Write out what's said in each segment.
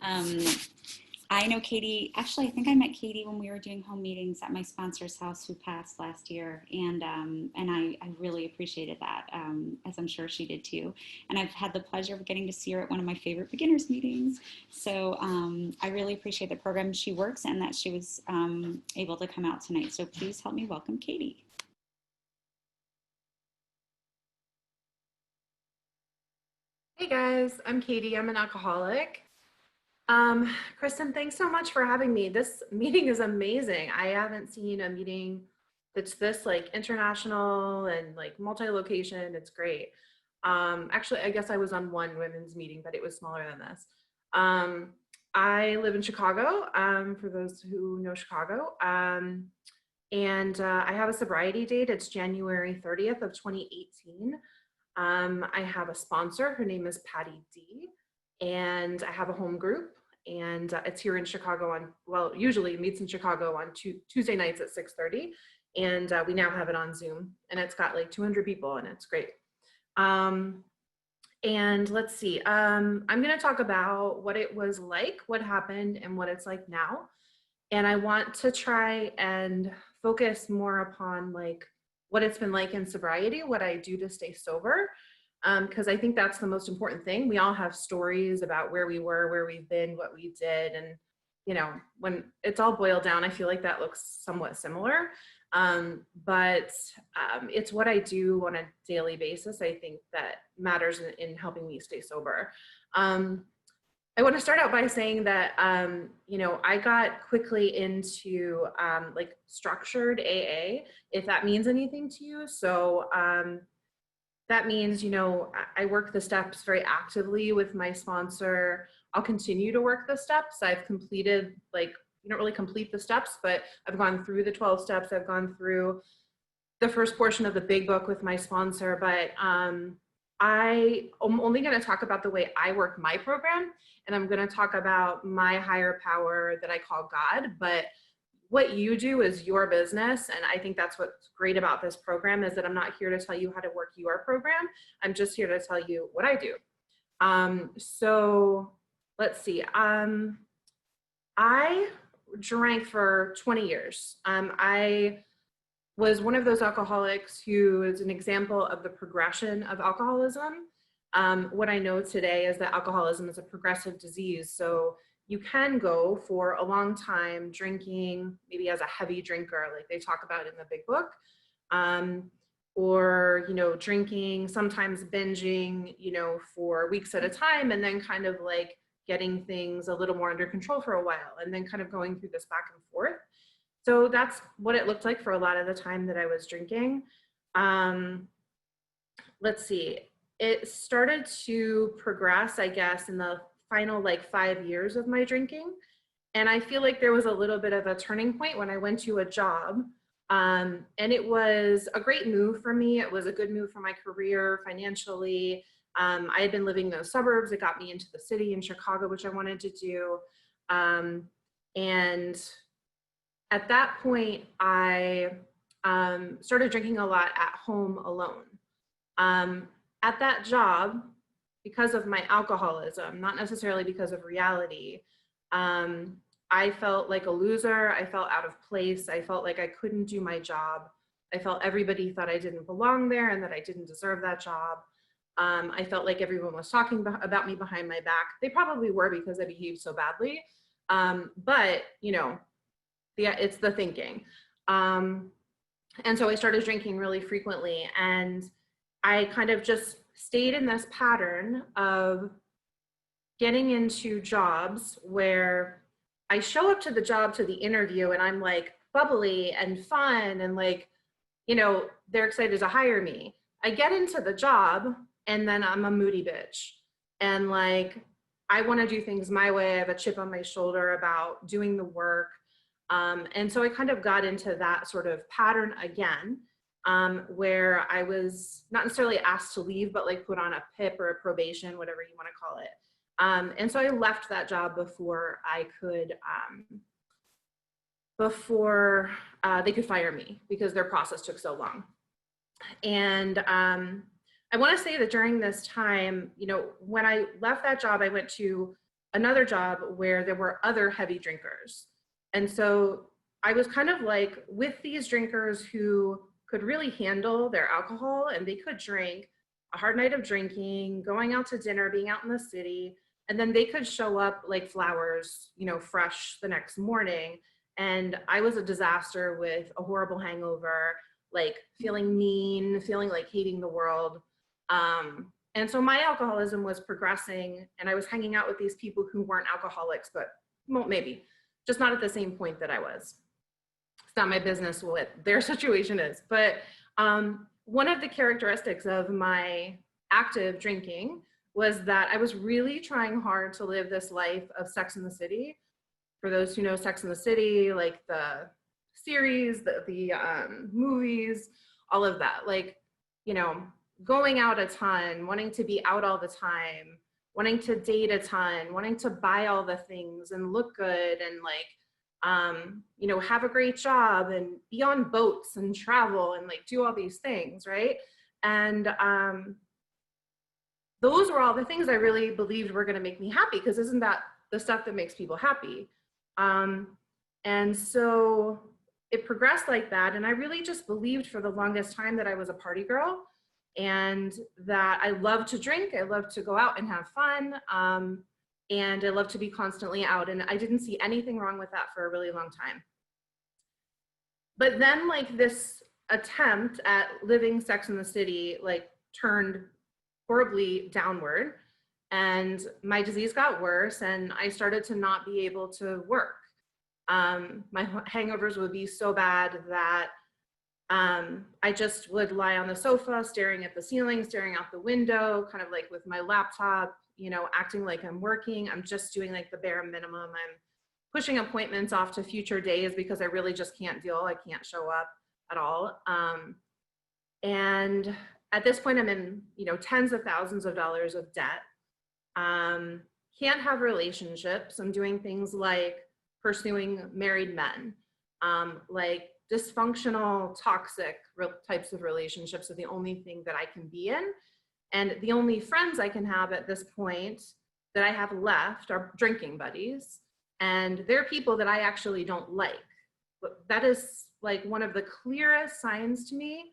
Um, I know Katie, actually, I think I met Katie when we were doing home meetings at my sponsor's house who passed last year. And I really appreciated that, as I'm sure she did too. And I've had the pleasure of getting to see her at one of my favorite beginners meetings. So I really appreciate the program she works and that she was able to come out tonight. So please help me welcome Katie. Hey guys, I'm Katie. I'm an alcoholic. Kristen, thanks so much for having me. This meeting is amazing. I haven't seen a meeting that's this like international and like multi-location. It's great. Actually, I guess I was on one women's meeting, but it was smaller than this. Um, I live in Chicago, for those who know Chicago. And I have a sobriety date. It's January 30th of 2018. I have a sponsor. Her name is Patty D. And I have a home group. And it's here in Chicago on, well, usually it meets in Chicago on Tuesday nights at 6:30. And we now have it on Zoom. And it's got like 200 people and it's great. Um, and let's see, I'm going to talk about what it was like, what happened, and what it's like now. And I want to try and focus more upon like what it's been like in sobriety, what I do to stay sober, because I think that's the most important thing. We all have stories about where we were, where we've been, what we did, and you know, when it's all boiled down, I feel like that looks somewhat similar. But it's what I do on a daily basis, I think, that matters in helping me stay sober. Um, I want to start out by saying that, you know, I got quickly into like structured AA, if that means anything to you. So that means, you know, I work the steps very actively with my sponsor. I'll continue to work the steps. I've completed, like, you don't really complete the steps, but I've gone through the 12 steps. I've gone through the first portion of the big book with my sponsor, but I am only going to talk about the way I work my program, and I'm going to talk about my higher power that I call God. But what you do is your business, and I think that's what's great about this program is that I'm not here to tell you how to work your program. I'm just here to tell you what I do. So let's see. I drank for 20 years. I was one of those alcoholics who is an example of the progression of alcoholism. What I know today is that alcoholism is a progressive disease. So you can go for a long time drinking, maybe as a heavy drinker, like they talk about in the big book, or, you know, drinking, sometimes binging, you know, for weeks at a time, and then kind of like getting things a little more under control for a while, and then kind of going through this back and forth. So that's what it looked like for a lot of the time that I was drinking. Let's see, it started to progress, I guess, in the final like 5 years of my drinking. And I feel like there was a little bit of a turning point when I went to a job. And it was a great move for me. It was a good move for my career financially. I had been living in those suburbs. It got me into the city in Chicago, which I wanted to do. And at that point, I started drinking a lot at home alone. At that job, because of my alcoholism, not necessarily because of reality, I felt like a loser. I felt out of place. I felt like I couldn't do my job. I felt everybody thought I didn't belong there and that I didn't deserve that job. I felt like everyone was talking about me behind my back. They probably were because I behaved so badly. But, you know, it's the thinking. And so I started drinking really frequently, and I kind of just stayed in this pattern of getting into jobs where I show up to the job, to the interview, and I'm like bubbly and fun and like, you know, they're excited to hire me. I get into the job and then I'm a moody bitch. And like, I want to do things my way. I have a chip on my shoulder about doing the work. And so I kind of got into that sort of pattern again, where I was not necessarily asked to leave, but like put on a PIP or a probation, whatever you want to call it. And so I left that job before I could, they could fire me because their process took so long. And I want to say that during this time, you know, when I left that job, I went to another job where there were other heavy drinkers. And so I was kind of like with these drinkers who could really handle their alcohol and they could drink a hard night of drinking, going out to dinner, being out in the city, and then they could show up like flowers, you know, fresh the next morning. And I was a disaster with a horrible hangover, like feeling mean, feeling like hating the world. And so my alcoholism was progressing, and I was hanging out with these people who weren't alcoholics, but well, maybe just not at the same point that I was. It's not my business what their situation is. But one of the characteristics of my active drinking was that I was really trying hard to live this life of Sex and the City. For those who know Sex and the City, like the series, the movies, all of that, like, you know, going out a ton, wanting to be out all the time, wanting to date a ton, wanting to buy all the things and look good and like, you know, have a great job and be on boats and travel and like do all these things, right? And those were all the things I really believed were going to make me happy, because isn't that the stuff that makes people happy? And so it progressed like that. And I really just believed for the longest time that I was a party girl and that I love to drink. I love to go out and have fun. And I love to be constantly out. And I didn't see anything wrong with that for a really long time. But then like this attempt at living Sex in the City, like turned horribly downward, and my disease got worse and I started to not be able to work. My hangovers would be so bad that I just would lie on the sofa, staring at the ceiling, staring out the window, kind of like with my laptop, you know, acting like I'm working. I'm just doing like the bare minimum. I'm pushing appointments off to future days because I really just can't deal. I can't show up at all. And at this point, I'm in, you know, tens of thousands of dollars of debt. Can't have relationships. I'm doing things like pursuing married men, like dysfunctional, toxic types of relationships are the only thing that I can be in. And the only friends I can have at this point that I have left are drinking buddies. And they're people that I actually don't like. But that is like one of the clearest signs to me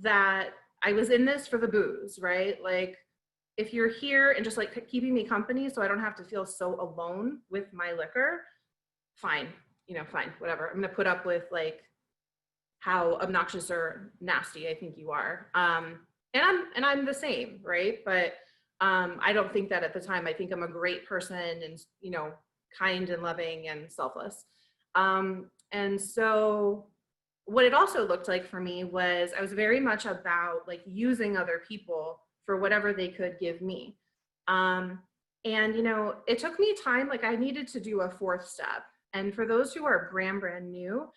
that I was in this for the booze, right? Like if you're here and just like keeping me company so I don't have to feel so alone with my liquor, fine, you know, fine, whatever. I'm gonna put up with like how obnoxious or nasty I think you are. And I'm the same, right? But I don't think that at the time. I think I'm a great person and, you know, kind and loving and selfless. And so what it also looked like for me was I was very much about like using other people for whatever they could give me. And, you know, it took me time, like I needed to do a fourth step. And for those who are brand new,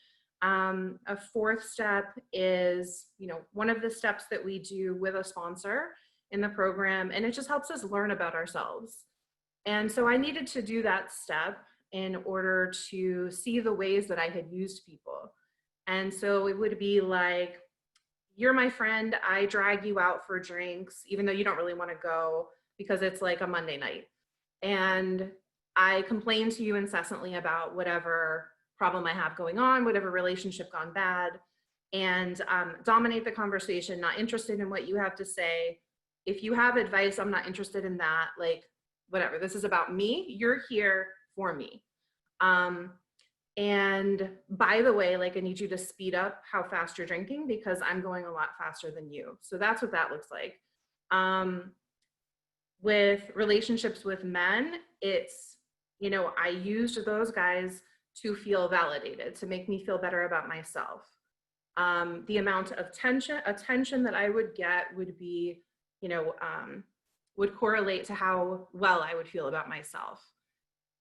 a fourth step is, you know, one of the steps that we do with a sponsor in the program, and it just helps us learn about ourselves. And so I needed to do that step in order to see the ways that I had used people. And so it would be like, you're my friend, I drag you out for drinks, even though you don't really want to go because it's like a Monday night. And I complain to you incessantly about whatever problem I have going on, whatever relationship gone bad, and dominate the conversation, not interested in what you have to say. If you have advice, I'm not interested in that. Like, whatever, this is about me. You're here for me. And by the way, like I need you to speed up how fast you're drinking because I'm going a lot faster than you. So that's what that looks like. With relationships with men, it's, you know, I used those guys to feel validated, to make me feel better about myself. The amount of attention that I would get would be, you know, would correlate to how well I would feel about myself.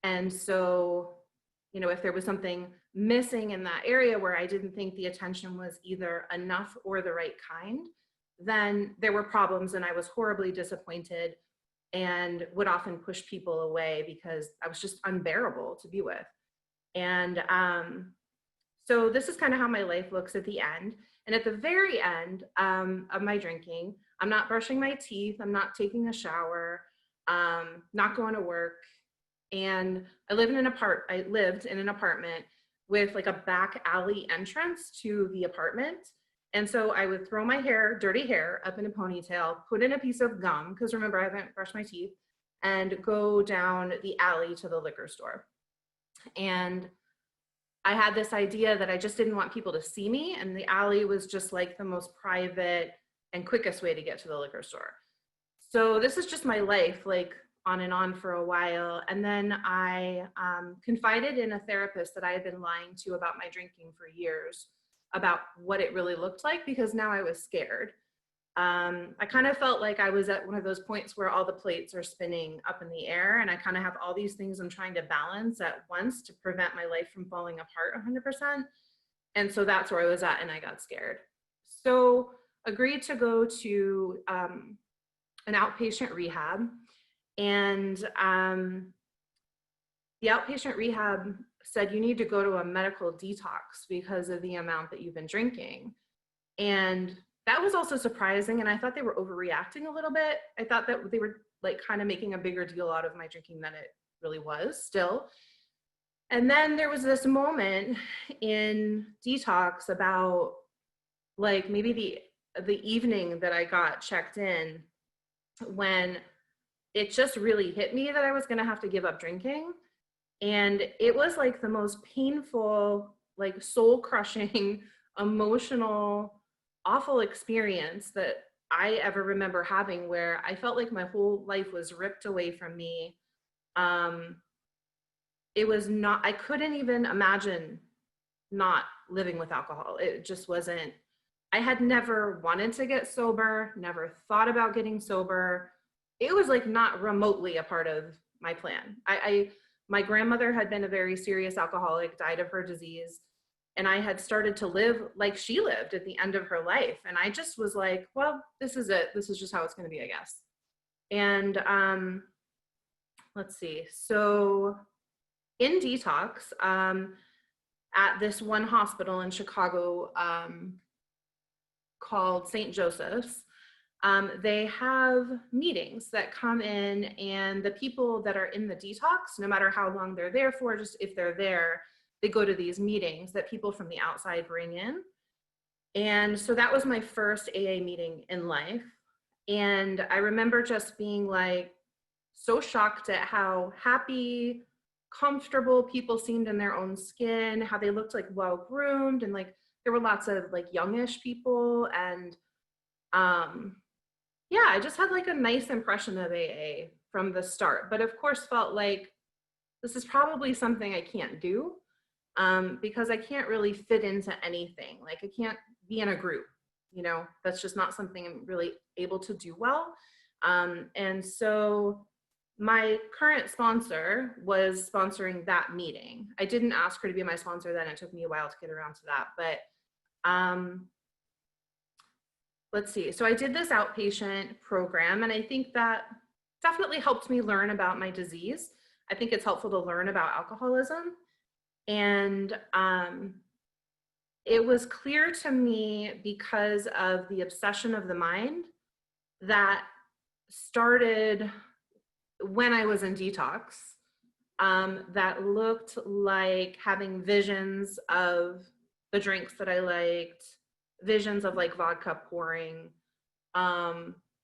And so, you know, if there was something missing in that area where I didn't think the attention was either enough or the right kind, then there were problems and I was horribly disappointed and would often push people away because I was just unbearable to be with. And so this is kind of how my life looks at the end. And at the very end of my drinking, I'm not brushing my teeth, I'm not taking a shower, not going to work. And I lived in an apartment with like a back alley entrance to the apartment. And so I would throw my hair, dirty hair, up in a ponytail, put in a piece of gum, because remember, I haven't brushed my teeth, and go down the alley to the liquor store. And I had this idea that I just didn't want people to see me, and the alley was just like the most private and quickest way to get to the liquor store. So this is just my life, like on and on for a while. And then I confided in a therapist that I had been lying to about my drinking for years, about what it really looked like, because now I was scared. I kind of felt like I was at one of those points where all the plates are spinning up in the air, and I kind of have all these things I'm trying to balance at once to prevent my life from falling apart 100%. And so that's where I was at, and I got scared. So agreed to go to an outpatient rehab. And the outpatient rehab said, you need to go to a medical detox because of the amount that you've been drinking. And that was also surprising. And I thought they were overreacting a little bit. I thought that they were like kind of making a bigger deal out of my drinking than it really was still. And then there was this moment in detox about like maybe the evening that I got checked in, when it just really hit me that I was going to have to give up drinking. And it was like the most painful, like soul crushing, emotional, awful experience that I ever remember having, where I felt like my whole life was ripped away from me. It was not, I couldn't even imagine not living with alcohol. It just wasn't, I had never wanted to get sober, never thought about getting sober. It was like not remotely a part of my plan. My grandmother had been a very serious alcoholic, died of her disease, and I had started to live like she lived at the end of her life. And I just was like, well, this is it. This is just how it's going to be, I guess. And let's see. So in detox, at this one hospital in Chicago called St. Joseph's, they have meetings that come in, and the people that are in the detox, no matter how long they're there for, just if they're there, they go to these meetings that people from the outside bring in. And so that was my first AA meeting in life. And I remember just being like so shocked at how happy, comfortable people seemed in their own skin, how they looked like well groomed, and like there were lots of like youngish people. And yeah, I just had like a nice impression of AA from the start, but of course felt like this is probably something I can't do, because I can't really fit into anything. Like I can't be in a group, you know, that's just not something I'm really able to do well. And so my current sponsor was sponsoring that meeting. I didn't ask her to be my sponsor then. It took me a while to get around to that, but let's see. So I did this outpatient program, and I think that definitely helped me learn about my disease. I think it's helpful to learn about alcoholism. And it was clear to me, because of the obsession of the mind that started when I was in detox, that looked like having visions of the drinks that I liked, visions of like vodka pouring,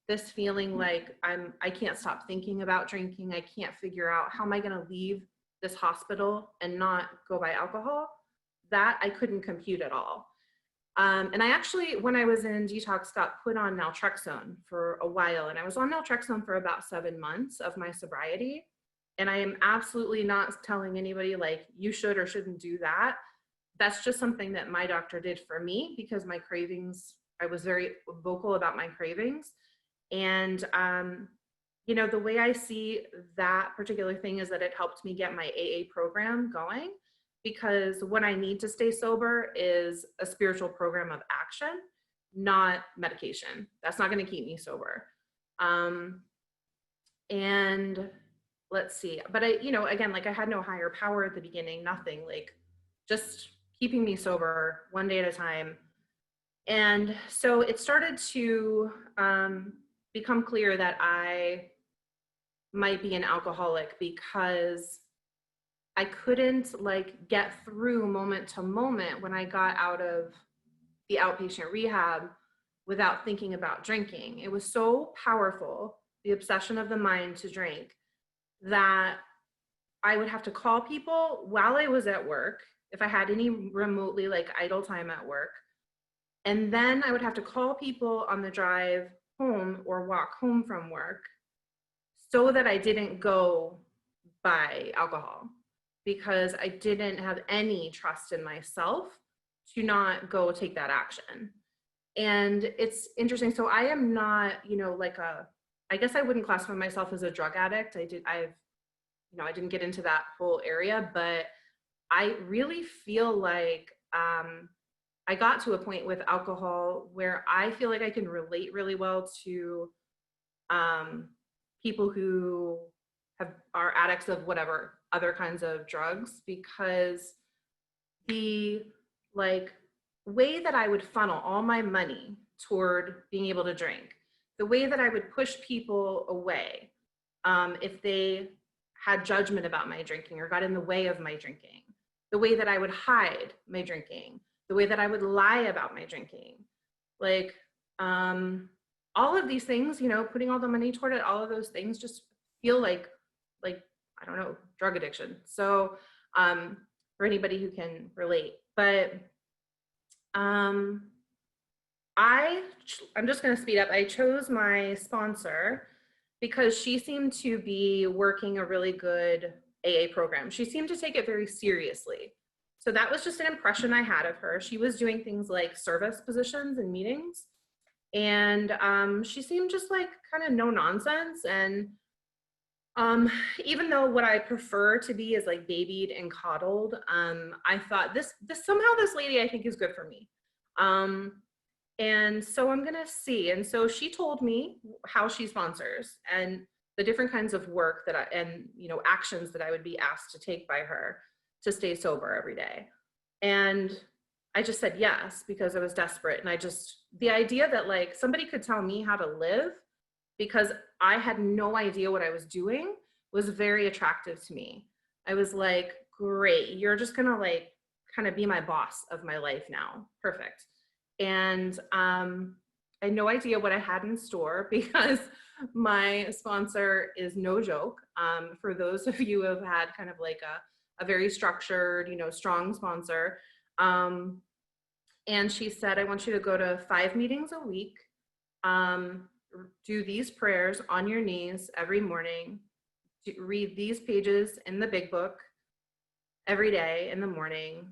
this feeling like I can't stop thinking about drinking. I can't figure out how am I going to leave this hospital and not go buy alcohol. That I couldn't compute at all. And I actually, when I was in detox, got put on naltrexone for a while, and I was on naltrexone for about 7 months of my sobriety. And I am absolutely not telling anybody like you should or shouldn't do that. That's just something that my doctor did for me, because my cravings, I was very vocal about my cravings. And, you know, the way I see that particular thing is that it helped me get my AA program going, because what I need to stay sober is a spiritual program of action, not medication. That's not going to keep me sober. And let's see, but I, you know, again, like I had no higher power at the beginning, nothing, like just keeping me sober one day at a time. And so it started to become clear that I might be an alcoholic because I couldn't like get through moment to moment when I got out of the outpatient rehab without thinking about drinking. It was so powerful, the obsession of the mind to drink, that I would have to call people while I was at work, if I had any remotely like idle time at work. And then I would have to call people on the drive home or walk home from work so that I didn't go buy alcohol, because I didn't have any trust in myself to not go take that action. And it's interesting. So I am not, like I guess I wouldn't classify myself as a drug addict. I didn't get into that whole area, but I really feel like I got to a point with alcohol where I feel like I can relate really well to people who are addicts of whatever other kinds of drugs, because the like way that I would funnel all my money toward being able to drink, the way that I would push people away if they had judgment about my drinking or got in the way of my drinking, the way that I would hide my drinking, the way that I would lie about my drinking, like all of these things, putting all the money toward it, all of those things just feel like I don't know, drug addiction. So for anybody who can relate, but I'm just going to speed up. I chose my sponsor because she seemed to be working a really good AA program. She seemed to take it very seriously. So that was just an impression I had of her. She was doing things like service positions and meetings. And she seemed just like kind of no nonsense. And even though what I prefer to be is like babied and coddled, I thought this somehow this lady I think is good for me. And so I'm gonna see. And so she told me how she sponsors and the different kinds of work that actions that I would be asked to take by her to stay sober every day. And I just said yes because I was desperate. And the idea that like somebody could tell me how to live because I had no idea what I was doing was very attractive to me. I was like, great, you're just gonna like kind of be my boss of my life now. Perfect. And I had no idea what I had in store because my sponsor is no joke. For those of you who have had kind of like a very structured, strong sponsor. And she said, I want you to go to 5 meetings a week, do these prayers on your knees every morning, read these pages in the big book every day in the morning,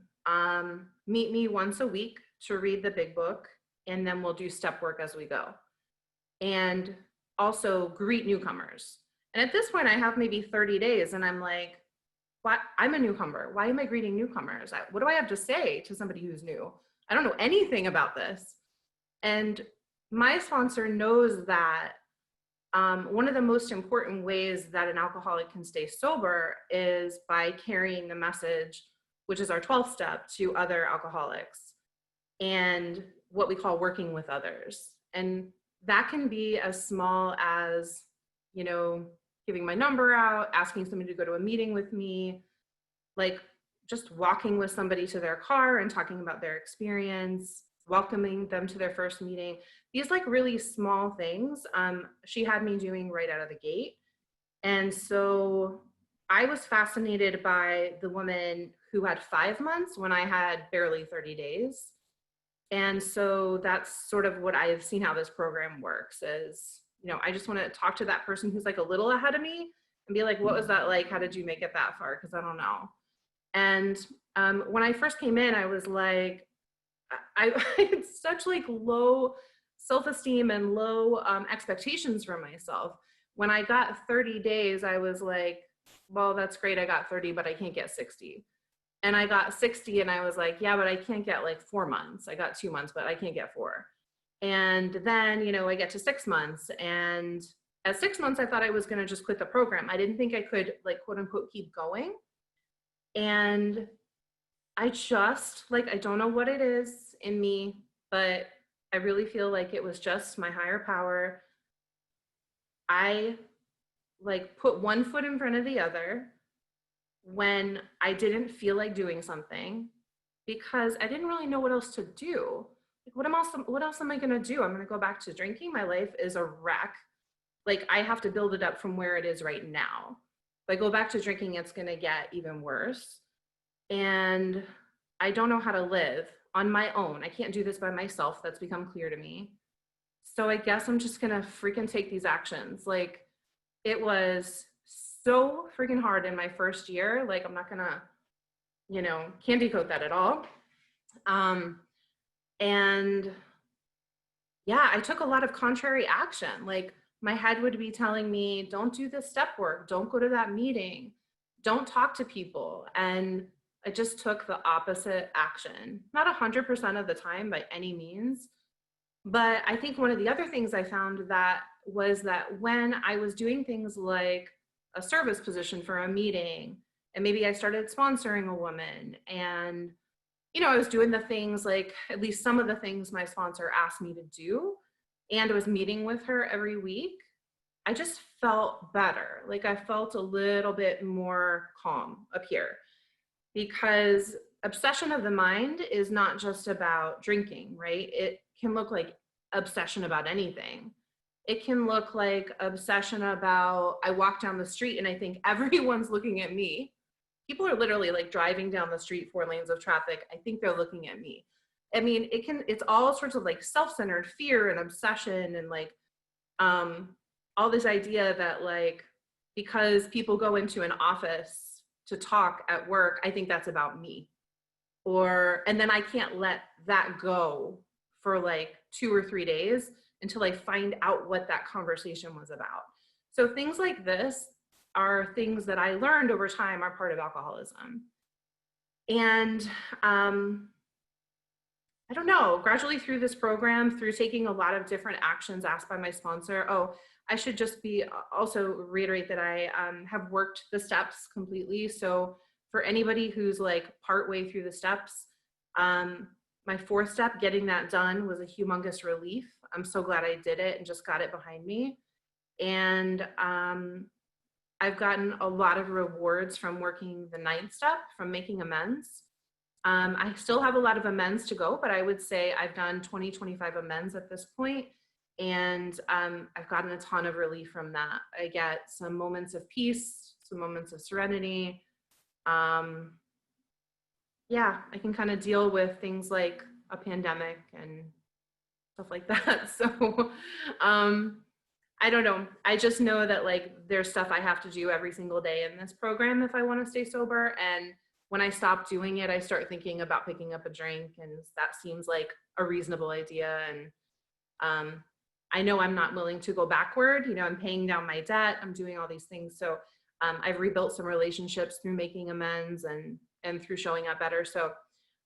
meet me once a week to read the big book, and then we'll do step work as we go. And also greet newcomers. And at this point, I have maybe 30 days, and I'm like, what? I'm a newcomer. Why am I greeting newcomers? What do I have to say to somebody who's new? I don't know anything about this. And my sponsor knows that one of the most important ways that an alcoholic can stay sober is by carrying the message, which is our 12th step, to other alcoholics, and what we call working with others. And that can be as small as, giving my number out, asking somebody to go to a meeting with me, like just walking with somebody to their car and talking about their experience, welcoming them to their first meeting. These like really small things she had me doing right out of the gate. And so I was fascinated by the woman who had 5 months when I had barely 30 days. And so that's sort of what I've seen how this program works is, I just want to talk to that person who's like a little ahead of me and be like, what was that like? How did you make it that far? Because I don't know. And when I first came in, I was like, I had such like low self-esteem and low expectations for myself. When I got 30 days, I was like, well, that's great. I got 30, but I can't get 60. And I got 60 and I was like, yeah, but I can't get like 4 months. I got 2 months, but I can't get 4. And then, I get to 6 months. And at 6 months, I thought I was going to just quit the program. I didn't think I could like, quote unquote, keep going. And I just like, I don't know what it is in me, but I really feel like it was just my higher power. I like put one foot in front of the other when I didn't feel like doing something because I didn't really know what else to do. Like, what else am I going to do? I'm going to go back to drinking. My life is a wreck. Like, I have to build it up from where it is right now. If I go back to drinking, it's going to get even worse. And I don't know how to live on my own. I can't do this by myself. That's become clear to me. So I guess I'm just going to freaking take these actions. Like, it was so freaking hard in my first year. Like, I'm not going to, candy coat that at all. And yeah, I took a lot of contrary action. Like, my head would be telling me, don't do this step work, don't go to that meeting, don't talk to people. And I just took the opposite action. Not 100% of the time by any means. But I think one of the other things I found that was that when I was doing things like a service position for a meeting, and maybe I started sponsoring a woman, and I was doing the things, like at least some of the things my sponsor asked me to do, and I was meeting with her every week, I just felt better. Like, I felt a little bit more calm up here, because obsession of the mind is not just about drinking, right? It can look like obsession about anything. It can look like obsession about, I walk down the street and I think everyone's looking at me. People are literally like driving down the street, 4 lanes of traffic. I think they're looking at me. I mean, it's all sorts of like self-centered fear and obsession, and like all this idea that, like, because people go into an office to talk at work, I think that's about me. And then I can't let that go for like 2 or 3 days until I find out what that conversation was about. So things like this are things that I learned over time are part of alcoholism. And I don't know, gradually through this program, through taking a lot of different actions asked by my sponsor. Oh, I should just also reiterate that I have worked the steps completely. So for anybody who's like partway through the steps, my 4th step, getting that done, was a humongous relief. I'm so glad I did it and just got it behind me. And I've gotten a lot of rewards from working the 9th step, from making amends. I still have a lot of amends to go, but I would say I've done 20, 25 amends at this point, and I've gotten a ton of relief from that. I get some moments of peace, some moments of serenity. Yeah, I can kind of deal with things like a pandemic and stuff like that. So I don't know. I just know that like there's stuff I have to do every single day in this program if I want to stay sober. And when I stop doing it, I start thinking about picking up a drink, and that seems like a reasonable idea. And I know I'm not willing to go backward. I'm paying down my debt. I'm doing all these things. So I've rebuilt some relationships through making amends and through showing up better. So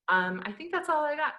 I think that's all I got.